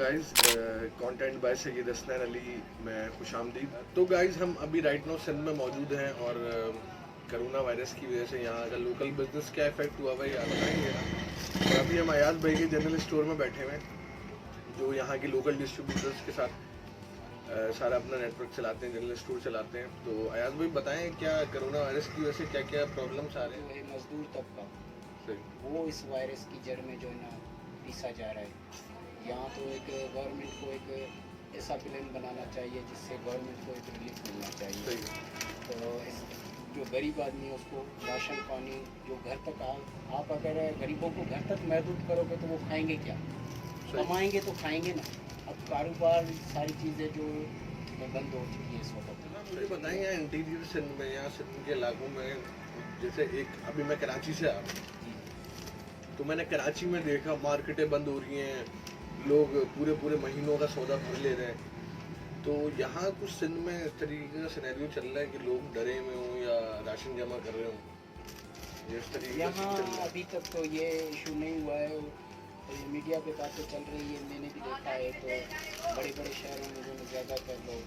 Guys content bye Syed Hasnain Ali मैं खुश आमदीद। तो गाइस हम अभी राइट नाउ सिंध में मौजूद हैं और करोना वायरस की वजह से यहाँ का लोकल बिजनेस क्या इफेक्ट हुआ भाई आप बताएंगे। और अभी हम अयाज भाई के जनरल स्टोर में बैठे हुए हैं जो यहाँ के लोकल डिस्ट्रीब्यूटर्स के साथ सारा अपना नेटवर्क चलाते हैं, जनरल स्टोर चलाते हैं। तो अयाज भाई बताएं क्या कोरोना वायरस की वजह से क्या क्या प्रॉब्लम्स आ रहे हैं। मजदूर तबका सही वो इस वायरस की जड़ में जो है ना पीसा जा रहा है। यहाँ तो एक गवर्नमेंट को एक ऐसा प्लान बनाना चाहिए जिससे गवर्नमेंट को एक रिलीफ मिलना चाहिए। सही तो इस जो गरीब आदमी है उसको राशन पानी जो घर तक आप अगर गरीबों को घर तक महदूद करोगे तो वो खाएंगे क्या, कमाएंगे तो खाएंगे ना। अब कारोबार सारी चीज़ें जो बंद हो चुकी है इस वक्त। मुझे बताएं यहाँ इंटीरियर सिंध में, यहाँ सिंध के इलाकों में जैसे एक अभी मैं कराची से आया तो मैंने कराची में देखा मार्केटें बंद हो रही हैं, लोग पूरे पूरे महीनों का सौदा भर ले रहे हैं। तो यहाँ कुछ सिंध में इस तरीके का सिनेरियो चल रहा है कि लोग डरे में हों या राशन जमा कर रहे हों, इस तरीके यहाँ अभी तक तो ये इशू नहीं हुआ है। तो ये मीडिया पे बातें चल रही है, मैंने भी देखा है। तो बड़े बड़े शहरों में जो ज़्यादातर लोग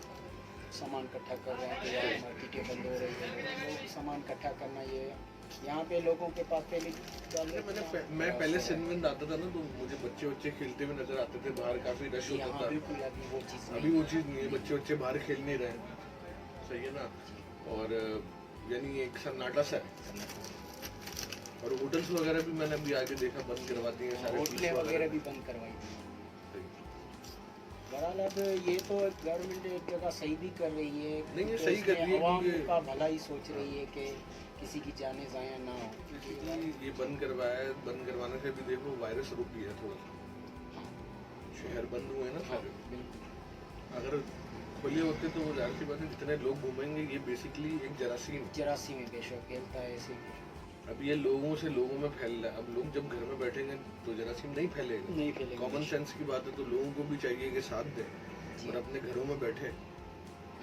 सामान इकट्ठा कर रहे हैं कि यार मार्केटें बंद हो रही है, लोग सामान इकट्ठा करना ये यहाँ पे लोगों के पास पहले मैं पहले सिंध में आता था ना तो मुझे बच्चे खेलते हुए नजर आते थे, बाहर काफी रश होता था। अभी वो चीज़ नहीं है, बच्चे बाहर खेल नहीं रहे। सही है ना। और यानी एक सन्नाटा सा है। और होटल्स वगैरह भी मैंने अभी आगे देखा बंद करवा दिए हैं, सारे होटलें वगैरह भी बंद करवाई दी। बहरहाल अब ये तो गवर्नमेंट एक जगह सही भी कर रही है, नहीं ये सही कर रही है, आवाम का भला ही सोच रही है कि किसी की जाने ज़ाया ना हो। ये बंद करवाया है, बंद करवाने से भी देखो वायरस रुक गया थोड़ा सा। शहर बंद हुए ना सारे, अगर खुले होते तो जाहिर सी बात है जितने लोग घूमेंगे ये बेसिकली एक जरासीम में बेशक फैलता है ऐसे। अब ये लोगों से लोगों में फैल रहा है। अब लोग जब घर में बैठेंगे तो जरासीम नहीं फैलेगा। कॉमन सेंस की बात है तो लोगों को भी चाहिए कि साथ दें और अपने घरों में बैठे।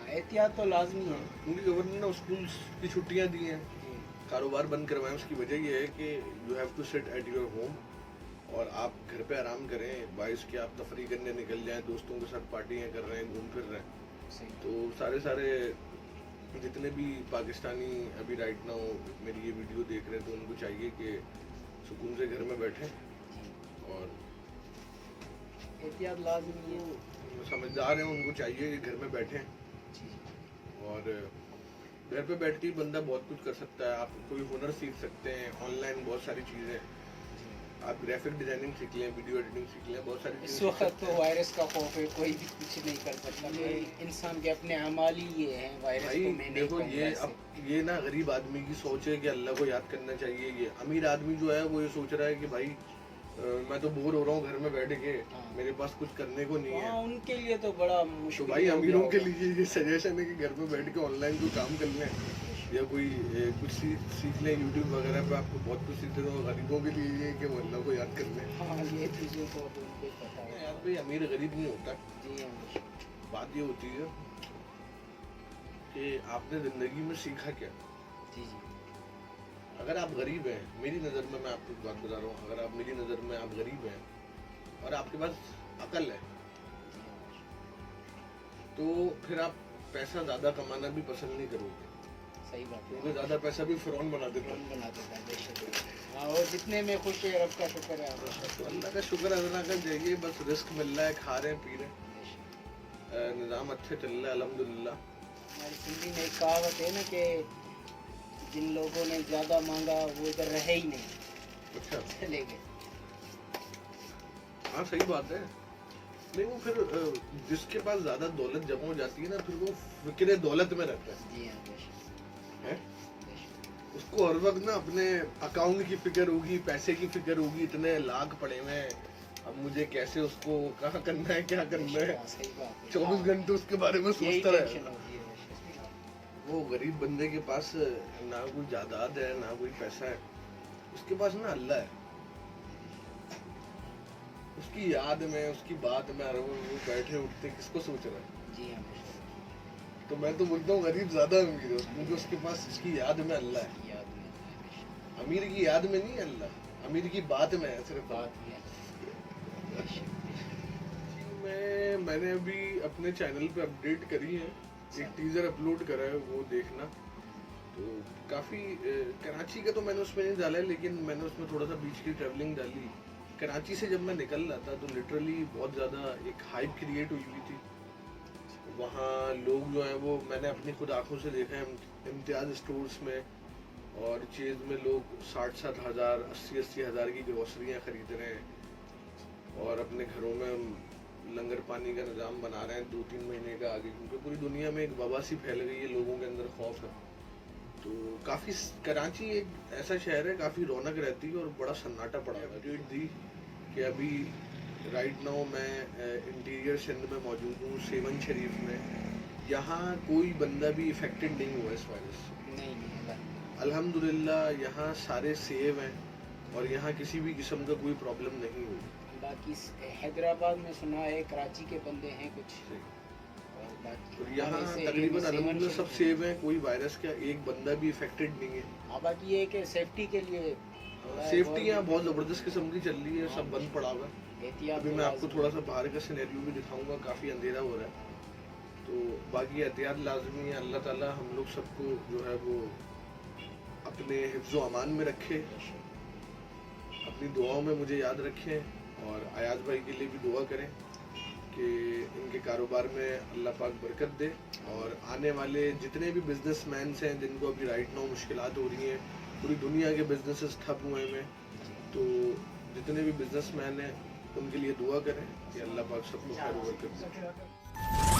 एहतियात तो लाजमी है क्योंकि गवर्नमेंट ने स्कूल की छुट्टियां दी हैं, कारोबार बंद करवाएं। उसकी वजह ये है कि you have to sit at your home और आप घर पे आराम करें, बाइस के आप तफरी करने निकल जाएं, दोस्तों के साथ पार्टियां कर रहे हैं, घूम फिर रहे हैं। तो सारे जितने भी पाकिस्तानी अभी राइट नाउ मेरी ये वीडियो देख रहे हैं तो उनको चाहिए कि सुकून से घर में बैठें और एहतियात लाजमी है। समझदार हैं उनको चाहिए कि घर में बैठें और घर पे बैठ के बंदा बहुत कुछ कर सकता है। आप कोई हुनर सीख सकते हैं, ऑनलाइन बहुत सारी चीज़ें, आप ग्राफिक डिजाइनिंग सीख लें, वीडियो एडिटिंग सीख लें, बहुत सारी इस वक्त तो वायरस का खौफ है, कोई भी कुछ नहीं कर सकता। इंसान के अपने अमाल ही ये हैं वायरस को मैं देखो ये ना गरीब आदमी की सोच है कि अल्लाह को याद करना चाहिए। ये अमीर आदमी जो है वो ये सोच रहा है कि भाई मैं तो बोर हो रहा हूँ घर में बैठ के, मेरे पास कुछ करने को नहीं है। उनके लिए तो बड़ा मुश्किल। तो भाई अमीरों के लिए ये सजेशन है कि घर में बैठ के ऑनलाइन कोई काम कर लें या कोई कुछ सीख लें। यूट्यूब वगैरह पे आपको बहुत कुछ सीखते हो। गरीबों के लिए ये कि वो अल्लाह को याद कर लें। हाँ ये चीज़ें तो उनको पता है यार भाई अमीर गरीब नहीं होता। जी हाँ। बात ये होती है कि आपने ज़िंदगी में सीखा क्या। जी अगर आप गरीब हैं, मेरी नज़र में मैं आपको बात बता रहा हूँ, अगर आप मेरी नज़र में आप गरीब हैं और आपके पास अकल है तो फिर आप पैसा ज़्यादा कमाना भी पसंद नहीं करोगे। सही बात है, क्योंकि ज़्यादा पैसा भी फ़िरौन बना देता है। हाँ और जितने में खुश है रब का शुक्र है। तो अल्लाह का शुक्र अदा कर जाइए, बस रिस्क मिल रहा है, खा रहे हैं पी रहे हैं, निज़ाम अच्छे चल रहा है अल्हम्दुलिल्लाह। हमारी हिंदी में एक कहावत है ना कि जिन लोगों ने ज़्यादा मांगा वो इधर रहे ही नहीं। अच्छा चले गए। हाँ सही बात है। नहीं वो फिर जिसके पास ज़्यादा दौलत जमा हो जाती है ना फिर वो फिक्र दौलत में रहता है। जी हाँ है? उसको हर वक्त ना अपने अकाउंट की फिक्र होगी, पैसे की फिक्र होगी, इतने लाख पड़े हुए हैं, अब मुझे कैसे उसको कहाँ करना है, क्या करना है, 24 घंटे उसके बारे में सोचता रहेगा। वो गरीब बंदे के पास ना कोई जायदाद है ना कोई पैसा है, उसके पास ना अल्लाह है। उसकी याद में उसकी बात में हर वो बैठे उठते किसको सोच रहा है। जी हाँ। तो मैं तो बोलता हूँ गरीब ज्यादा अमीर है क्योंकि उसके पास उसकी याद में अल्लाह है। अमीर की याद में नहीं अल्लाह, अमीर की बात में है सिर्फ। मैंने अभी अपने चैनल पे अपडेट करी है, एक टीज़र अपलोड करा है, वो देखना। तो काफ़ी कराची का तो मैंने उसमें नहीं डाला है, लेकिन मैंने उसमें थोड़ा सा बीच की ट्रैवलिंग डाली। कराची से जब मैं निकल रहा था तो लिटरली बहुत ज़्यादा एक हाइप क्रिएट हुई हुई थी। वहाँ लोग जो हैं वो मैंने अपनी खुद आंखों से देखा है, इम्तियाज़ स्टोर्स में और चीज़ में लोग 60-60 हज़ार 80-80 हज़ार की ग्रोसरियाँ ख़रीद रहे हैं और अपने घरों में लंगर पानी का निज़ाम बना रहे हैं 2-3 महीने का आगे, क्योंकि पूरी दुनिया में एक वबा सी फैल गई है, लोगों के अंदर खौफ है। तो काफ़ी कराची एक ऐसा शहर है, काफ़ी रौनक रहती है और बड़ा सन्नाटा पड़ा है। अपडेट दी कि अभी राइट नाउ मैं इंटीरियर सिंध में मौजूद हूँ, सेवन शरीफ में। यहाँ कोई बंदा भी इफेक्टेड नहीं हुआ इस वायरस से, नहीं अल्हम्दुलिल्लाह। यहाँ सारे सेव हैं और यहाँ किसी भी किस्म का कोई प्रॉब्लम नहीं हुई। बाकी हैदराबाद में सुना है कराची के बंदे हैं कुछ, और बाकी और यहाँ हमारे से तकरीबन सेवन अल्हम्दुलिल्लाह सब शरीफ सेव हैं, कोई वायरस का एक बंदा भी इफेक्टेड नहीं है। हाँ, बाकी ये कि सेफ्टी के लिए सेफ्टी यहाँ बहुत ज़बरदस्त किस्म की चल रही है, सब बंद पड़ा हुआ है। एहतियात अभी मैं आपको थोड़ा सा बाहर का सिनेरियो भी दिखाऊंगा, काफ़ी अंधेरा हो रहा है, तो बाकी एहतियात लाजमी है। अल्लाह ताला हम लोग सबको जो है वो अपने हिफ्ज़ व अमान में रखे, अपनी दुआओं में मुझे याद रखें और अयाज भाई के लिए भी दुआ करें कि इनके कारोबार में अल्लाह पाक बरकत दे। और आने वाले जितने भी बिजनेसमैन हैं जिनको अभी राइट नाउ मुश्किलात हो रही हैं, पूरी दुनिया के बिजनेसेस ठप हुए हैं, तो जितने भी बिजनेसमैन हैं उनके लिए दुआ करें कि अल्लाह पाक सबको खैर बरकत दे।